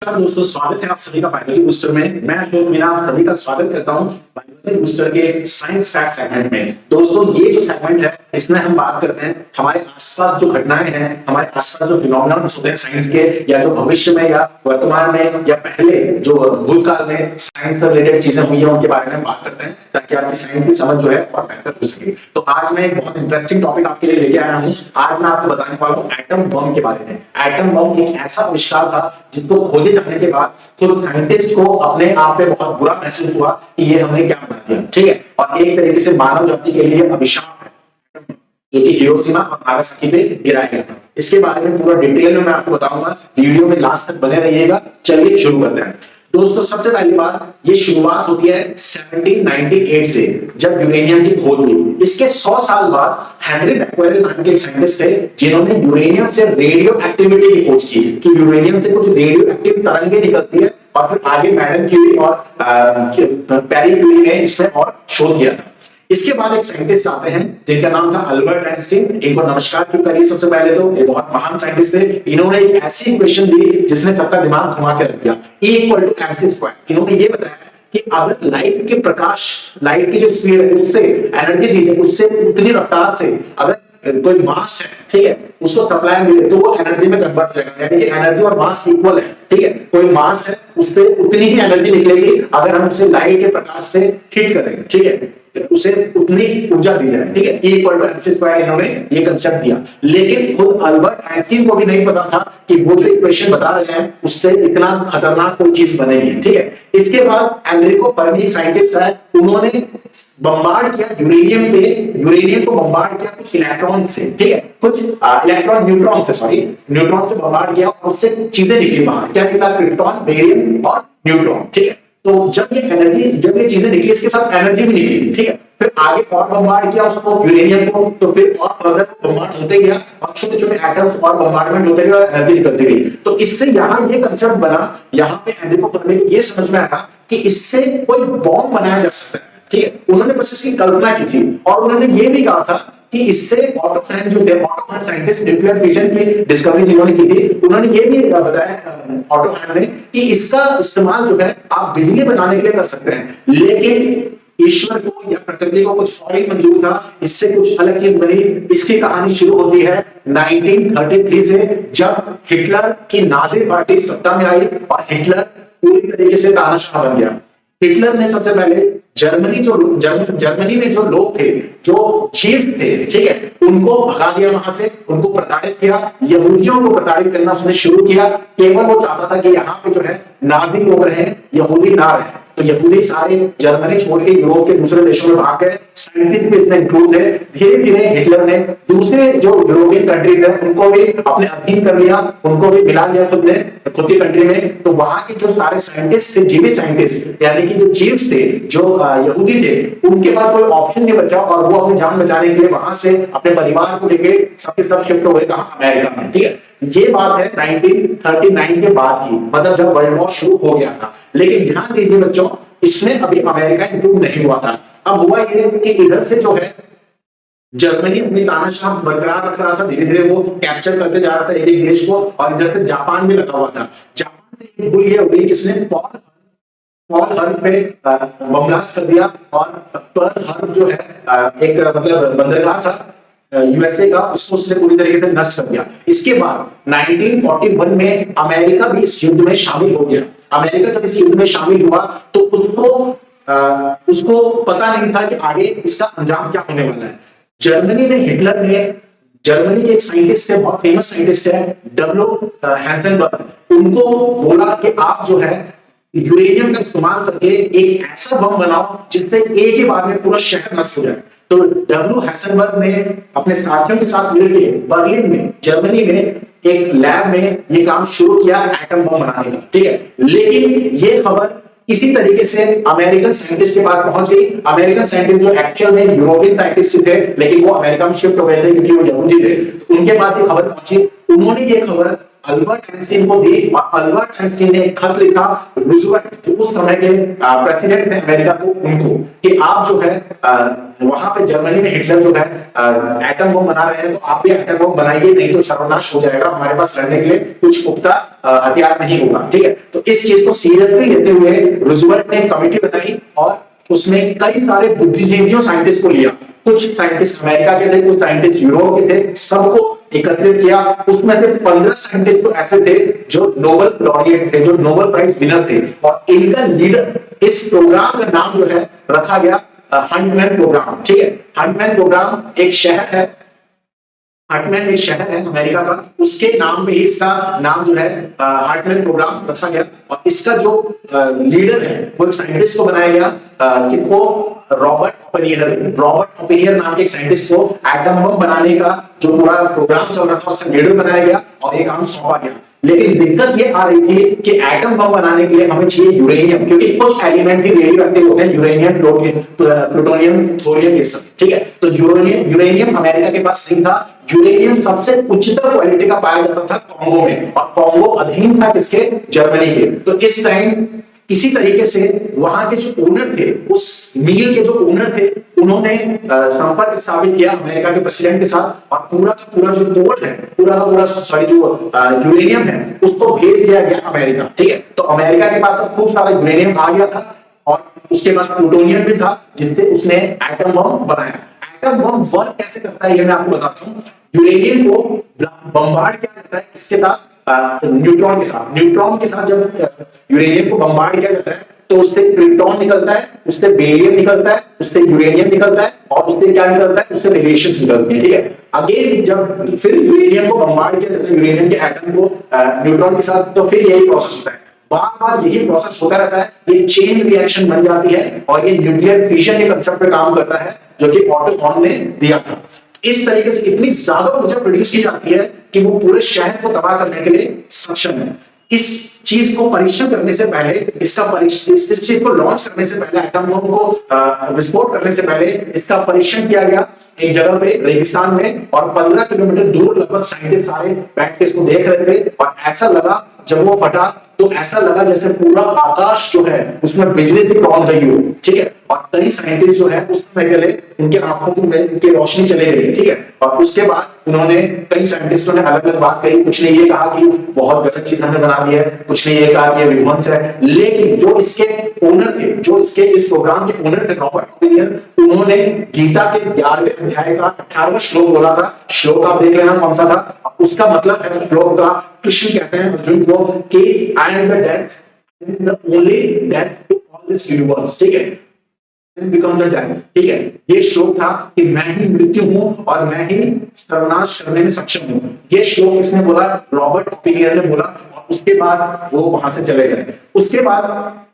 दोस्तों, स्वागत है आप सभी का बायोलॉजी बूस्टर में। मैं अशोक मीना आप सभी का स्वागत करता हूं बायोलॉजी बूस्टर के साइंस फैक्ट सेगमेंट में। दोस्तों, ये जो सेगमेंट है इसमें हम बात करते हैं हमारे आसपास जो घटनाएं हैं, हमारे आसपास जो फिनोमेना होते हैं साइंस के, या जो भविष्य में या वर्तमान में या पहले जो भूतकाल में साइंस से रिलेटेड चीजें हुई है उनके बारे में बात करते हैं, ताकि आपकी साइंस की समझ जो है और बेहतर हो सके। तो आज मैं एक बहुत इंटरेस्टिंग टॉपिक आपके लिए लेके आया हूँ। आज मैं आपको बताने वाला हूँ एटम बम के बारे में। एटम बम एक ऐसा आविष्कार था जिसको खोजे जाने के बाद खुद साइंटिस्ट को अपने आप पे बहुत बुरा महसूस हुआ कि ये हमने क्या बना दिया। ठीक है, और एक तरीके से मानव जाति के लिए अभिशाप है, जो कि हिरोशिमा और नागासाकी पे गिराया गया था। इसके बारे में पूरा डिटेल में मैं आपको बताऊंगा, वीडियो में लास्ट तक बने रहिएगा। चलिए शुरू करते हैं। दोस्तों, सबसे पहली बात, ये शुरुआत होती है 1798 से, जब यूरेनियम की खोज हुई। इसके 100 साल बाद हेनरी बैक्वेरेल नाम के एक साइंटिस्ट थे जिन्होंने यूरेनियम से रेडियो एक्टिविटी की खोज की कि यूरेनियम से कुछ रेडियो एक्टिव तरंगें निकलती है, और फिर आगे मैडम क्यूरी और पेरी क्यूरी ने इसमें और शोध किया था। इसके बाद एक साइंटिस्ट आते हैं जिनका नाम था अल्बर्ट आइंस्टीन। इनको नमस्कार क्यों करिए सबसे पहले, तो ये बहुत महान साइंटिस्ट थे। इन्होंने एक ऐसी इक्वेशन दी जिसने सबका दिमाग घुमा के रख दिया, E = mc²। इन्होंने ये बताया कि अगर लाइट के प्रकाश, लाइट की जो स्पीड है उससे एनर्जी दी जाए, उससे उतनी रफ्तार से अगर कोई मास है, ठीक है, उसको सप्लाई मिले तो वो एनर्जी में कन्वर्ट हो जाएगा। यानी कि एनर्जी और मास इक्वल है। ठीक है, कोई मास है उससे उतनी ही एनर्जी निकलेगी अगर हम उसे लाइट के प्रकाश से हीट करेंगे। ठीक है, उसे उतनी ऊर्जा दी जाए। ठीक है, E = mc²। इन्होंने ये कंसेप्ट दिया, लेकिन खुद अल्बर्ट आइंस्टीन को भी नहीं पता था कि वो जो इक्वेशन बता रहे हैं उससे इतना खतरनाक कोई चीज बनेगी। ठीक है, इसके बाद एनरिको फर्मी साइंटिस्ट है, उन्होंने बम्बार्ड किया यूरेनियम पे, यूरेनियम को बम्बार्ड किया कुछ इलेक्ट्रॉन से। ठीक है, कुछ न्यूट्रॉन से बम्बार्ड किया और उससे चीजें निकली बाहर। क्या निकला? क्रिप्टॉन, बेरियम और न्यूट्रॉन। ठीक है, तो जब ये चीजें निकली, इसके साथ एनर्जी भी निकली। ठीक है, फिर आगे और बम्बार्ड किया उसको, यूरेनियम को, तो फिर और फर्दर बम्बार्ड होते गया और छोटे छोटे एटम्स और बम्बार्डमेंट होते गए और एनर्जी निकलती गई। तो इससे यहाँ ये कंसेप्ट बना, यहाँ पे एनरिको फर्मी को ये समझ में आया कि इससे कोई बॉम्ब बनाया जा सकता है। ठीक है, उन्होंने बस इसकी कल्पना की थी, और उन्होंने ये भी कहा था कि इससे ऑटो हैन जो थे, ऑटो हैन साइंटिस्ट, न्यूक्लियर फिजन की डिस्कवरी जिन्होंने की थी, उन्होंने ये भी बताया ऑटो हैन ने कि इसका इस्तेमाल जो है आप बिजली बनाने के लिए कर सकते हैं। लेकिन ईश्वर को या प्रकृति को कुछ और ही मंजूर था, इससे कुछ अलग चीज बनी। इसकी कहानी शुरू होती है 1933 से, जब हिटलर की नाजी पार्टी सत्ता में आई और हिटलर पूरी तरीके से तानाशाह बन गया। हिटलर ने सबसे पहले जर्मनी में जो लोग थे, जो जीव्स थे, ठीक है, उनको भगा दिया वहां से, उनको प्रताड़ित किया, यहूदियों को प्रताड़ित करना उसने शुरू किया। केवल वो चाहता था कि यहाँ पे जो है नाजी लोग रहे, यहूदी ना रहे। तो यहूदी सारे जर्मनी छोड़ के यूरोप के दूसरे देशों में भाग गए। साइंटिस्ट भी इसमें इंक्लूड थे। धीरे धीरे हिटलर ने दूसरे जो यूरोपियन कंट्रीज है उनको भी अपने अधीन कर लिया, उनको भी मिला लिया खुद की कंट्री में। तो वहां के जो सारे साइंटिस्ट थे, जीवी साइंटिस्ट, यानी कि जो जीव्स थे, जो यहूदी थे, उनके पास कोई ऑप्शन नहीं बचा और वो अपनी जान बचाने के लिए वहां से अपने परिवार को लेके सबके सब शिफ्ट हो गए कहां? अमेरिका में। ठीक है, ये बात है 1939 के बाद की, मतलब जब वर्ल्ड वॉर शुरू हो गया था। लेकिन ध्यान दीजिए बच्चों, इसमें अभी अमेरिका इंक्लूड नहीं हुआ था। अब हुआ ये कि इधर से जो है जर्मनी अपनी तानाशाह बरकरार रख रहा था, धीरे धीरे वो कैप्चर करते जा रहा था एक एक देश को, और इधर से जापान भी लगा हुआ था। जापान से एक भूल ये हो गई, किसने? पर्ल हार्बर पे बम ब्लास्ट कर दिया, और पर्ल हार्बर जो है एक मतलब बंदरगाह था यूएसए का, उसको उसने पूरी तरीके से नष्ट कर दिया। इसके बाद 1941 में अमेरिका भी इस युद्ध में शामिल हो गया। अमेरिका जब इस युद्ध में शामिल हुआ तो उसको पता नहीं था कि आगे इसका अंजाम क्या होने वाला है। जर्मनी के एक साइंटिस्ट है, बहुत फेमस साइंटिस्ट है, W. हैंसेनबर्ग, उनको बोला कि आप जो है यूरेनियम का इस्तेमाल करके एक ऐसा बम बनाओ जिससे एक ही बार में पूरा शहर नष्ट हो जाए। तो W. हैंसेनबर्ग ने अपने साथियों के साथ मिलकर बर्लिन में, जर्मनी में एक लैब में ये काम शुरू किया एटम बम बनाने का। ठीक है, लेकिन ये खबर इसी तरीके से अमेरिकन साइंटिस्ट के पास पहुंच गई। अमेरिकन साइंटिस्ट जो एक्चुअल में यूरोपियन साइंटिस्ट थे, लेकिन वो अमेरिका में शिफ्ट हो गए थे क्योंकि वो यहूदी थे, उनके पास ये खबर पहुंची। उन्होंने ये खबर अल्बर्ट आइंस्टीन को दी और अल्बर्ट आइंस्टीन ने एक खत लिखा रूजवेल्ट, जो उस समय के प्रेसिडेंट थे अमेरिका को, उनको, कि आप जो है वहां पे जर्मनी में हिटलर जो है एटम बम बना रहे हैं, तो आप भी एटम बम बनाइए, नहीं तो सर्वनाश हो जाएगा, हमारे पास लड़ने के लिए कुछ पुख्ता हथियार नहीं होगा। ठीक है, तो इस चीज को सीरियसली लेते हुए रूजवेल्ट ने कमेटी बनाई और उसमें कई सारे बुद्धिजीवियों साइंटिस्ट को लिया, कुछ साइंटिस्ट अमेरिका के थे, कुछ साइंटिस्ट यूरोप के थे, सबको एकत्रित किया। उसमें से 15 साइंटिस्ट तो ऐसे थे जो नोबेल लॉरिएट थे, जो नोबेल प्राइज विनर थे, और इनका लीडर, इस प्रोग्राम का नाम जो है रखा गया हंटमैन प्रोग्राम। ठीक है, हंटमैन प्रोग्राम एक शहर है, हार्टमैन एक शहर है अमेरिका का, उसके नाम पे ही इसका नाम जो है हार्टमैन प्रोग्राम रखा गया। और इसका जो लीडर है वो एक साइंटिस्ट को बनाया गया, किसको, रॉबर्ट ओपेनियर। रॉबर्ट ओपेनियर नाम के एक साइंटिस्ट को एटम बम बनाने का जो पूरा प्रोग्राम चल रहा था उसका लीडर बनाया गया और ये काम सौंपा गया। लेकिन दिक्कत ये आ रही थी कि एटम बम बनाने के लिए हमें चाहिए यूरेनियम, क्योंकि कुछ एलिमेंट भी रेडियोएक्टिव होते हैं, यूरेनियम, प्लूटोनियम, थोरियम, ये सब। ठीक है, तो यूरेनियम अमेरिका के पास नहीं था। यूरेनियम सबसे उच्चतर क्वालिटी का पाया जाता था कांगो में, और कांगो अधीन था किसके, जर्मनी के। तो इस टाइम इसी तरीके से वहां के जो ओनर थे, उस मिल के जो ओनर थे, उन्होंने संपर्क स्थापित किया अमेरिका के प्रेसिडेंट के साथ, और पूरा का पूरा जो कोल है, पूरा का पूरा सॉरी जो यूरेनियम है, उसको भेज दिया गया अमेरिका। ठीक है, तो अमेरिका के पास खूब सारा यूरेनियम आ गया था, और उसके पास प्लूटोनियम भी था, जिससे उसने एटम बम बनाया। एटम बम वर्क कैसे करता है ये मैं आपको बताता हूँ। यूरेनियम को बम्बार्ड किया जाता है इसके साथ, न्यूट्रॉन के साथ जब यूरेनियम को बम्बार्ड किया जाता है तो उससे प्रोटॉन निकलता है, उससे बेरियम निकलता है, उससे यूरेनियम निकलता है, और उससे क्या निकलता है, उससे रेडिएशन निकलती है। ठीक है, अगेन जब फिर यूरेनियम को बम्बार्ड किया जाता है, यूरेनियम के एटम को न्यूट्रॉन के साथ, तो फिर यही प्रोसेस होता है, बार बार यही प्रोसेस होता रहता है, ये चेन रिएक्शन बन जाती है, और ये न्यूक्लियर फिशन के कांसेप्ट पे काम करता है, जो कि ऑटो हॉर्न ने दिया था। इस तरीके से इतनी ज्यादा ऊर्जा प्रोड्यूस की जाती है कि वो पूरे शहर को तबाह करने के लिए सक्षम है। इस चीज को परीक्षण करने से पहले, इस चीज को लॉन्च करने से पहले, एटम बम को विस्फोट करने से पहले इसका परीक्षण किया गया एक जगह पे रेगिस्तान में, और 15 किलोमीटर दूर लगभग साइंटिस्ट सारे बैठ के इसको देख रहे थे, और ऐसा लगा जब वो फटा तो ऐसा लगा जैसे पूरा आकाश जो है उसमें बिजली से टौल रही हो। ठीक है, और कई साइंटिस्ट जो है उस समय के लिए उनके आंखों में उनकी रोशनी चले गई। ठीक है, और उसके बाद उन्होंने, कई साइंटिस्टों ने अलग अलग बात कही, कुछ ने ये कहा कि बहुत गलत चीज हमने बना दी है, कुछ ने ये कहा कि ये विध्वंस है। लेकिन जो इसके ओनर थे, जो इसके इस प्रोग्राम के ओनर थे, रॉबर्ट ओपेनियर, उन्होंने गीता के 11वें अध्याय का 18वां श्लोक बोला था। श्लोक आप देख लेना कौन सा था, उसका मतलब है श्लोक का, कृष्ण कहते हैं अर्जुन को कि I am the death, the only death to all this universe. ठीक है, बिकम द डेथ। ठीक है, ये श्लोक था कि मैं ही मृत्यु हूं और मैं ही सर्वनाश करने में सक्षम हूं। ये श्लोक किसने बोला, रॉबर्ट ओपेनियर ने बोला, और उसके बाद वो वहां से चले गए। उसके बाद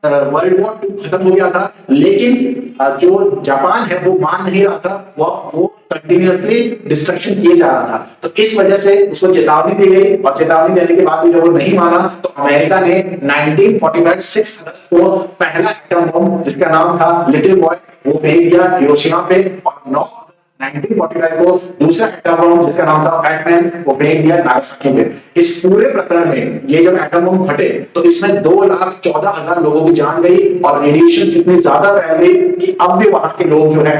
वर्ल्ड वॉर 2 खत्म हो गया था, लेकिन जो जापान है वो मान नहीं रहा था, वो कंटिन्यूअसली डिस्ट्रक्शन किए जा रहा था। तो इस वजह से उसको चेतावनी दी गई, और चेतावनी देने के बाद भी जब वो नहीं माना तो अमेरिका ने 1945 6 अगस्त को पहला एटम बम, जिसका नाम था लिटिल बॉय, वो भेज दिया हिरोशिमा पे, और 9 1945 को दूसरा एटम बम, जिसका नाम था फैटमैन, वो फेंक दिया नागासाकी पे। इस पूरे प्रकरण में ये जब एटम बम फटे तो इसमें 2,14,000 लोगों की जान गई, और रेडिएशन इतनी ज्यादा फैल गई कि अब भी वहां के लोग जो है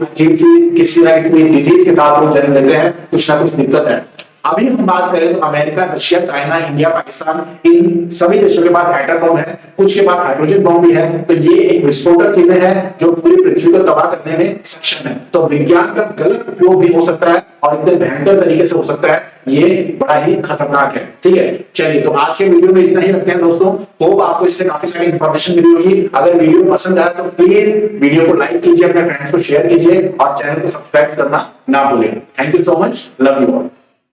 अजीब सी किसी ना किसी डिजीज के साथ वो जन्म लेते हैं, कुछ ना कुछ दिक्कत है। अभी हम बात करें तो America, Russia, China, India, Pakistan, इन सभी देशों के पास एटम बम है, कुछ के पास हाइड्रोजन बम भी है। तो ये एक विस्फोटक चीजें हैं जो पूरी पृथ्वी को तबाह करने में सक्षम है। तो विज्ञान का गलत उपयोग भी हो सकता है, और इतने भयंकर तरीके से हो सकता है, ये बड़ा ही खतरनाक है। ठीक है, चलिए तो आज के वीडियो में इतना ही रखते हैं दोस्तों। होप आपको इससे काफी सारी इंफॉर्मेशन मिली होगी। अगर वीडियो पसंद आया तो प्लीज वीडियो को लाइक कीजिए, अपने फ्रेंड्स को शेयर कीजिए, और चैनल को सब्सक्राइब करना ना भूलें। Thank you so much, love you all.